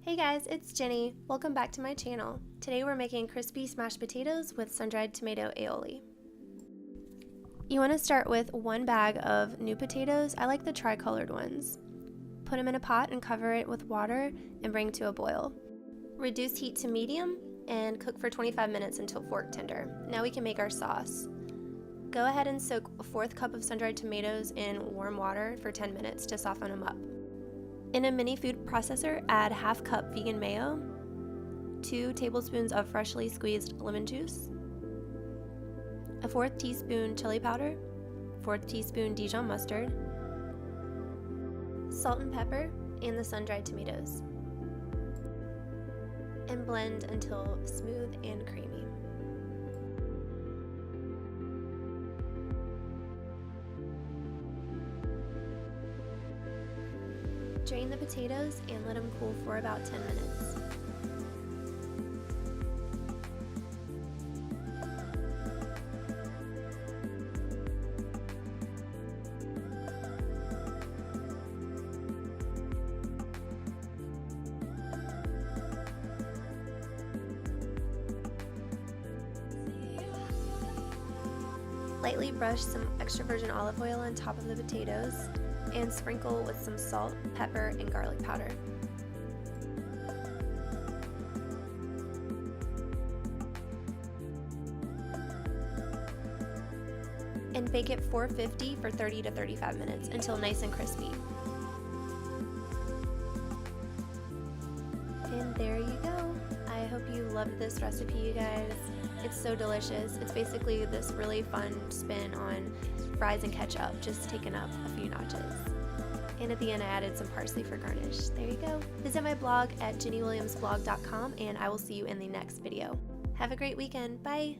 Hey guys, it's Jenny. Welcome back to my channel. Today we're making crispy smashed potatoes with sun-dried tomato aioli. You want to start with one bag of new potatoes. I like the tri-colored ones. Put them in a pot and cover it with water and bring to a boil. Reduce heat to medium and cook for 25 minutes until fork tender. Now we can make our sauce. Go ahead and soak a 1/4 cup of sun-dried tomatoes in warm water for 10 minutes to soften them up. In a mini food processor, add 1/2 cup vegan mayo, 2 tablespoons of freshly squeezed lemon juice, a 1/4 teaspoon chili powder, 1/4 teaspoon Dijon mustard, salt and pepper, and the sun-dried tomatoes. And blend until smooth and creamy. Drain the potatoes and let them cool for about 10 minutes. Lightly brush some extra virgin olive oil on top of the potatoes and sprinkle with some salt, pepper, and garlic powder. And bake at 450 for 30 to 35 minutes until nice and crispy. And there you go. I hope you loved this recipe, you guys. It's so delicious. It's basically this really fun spin on fries and ketchup, just taken up a few notches. And at the end I added some parsley for garnish. There you go. Visit my blog at jennywilliamsblog.com and I will see you in the next video. Have a great weekend. Bye!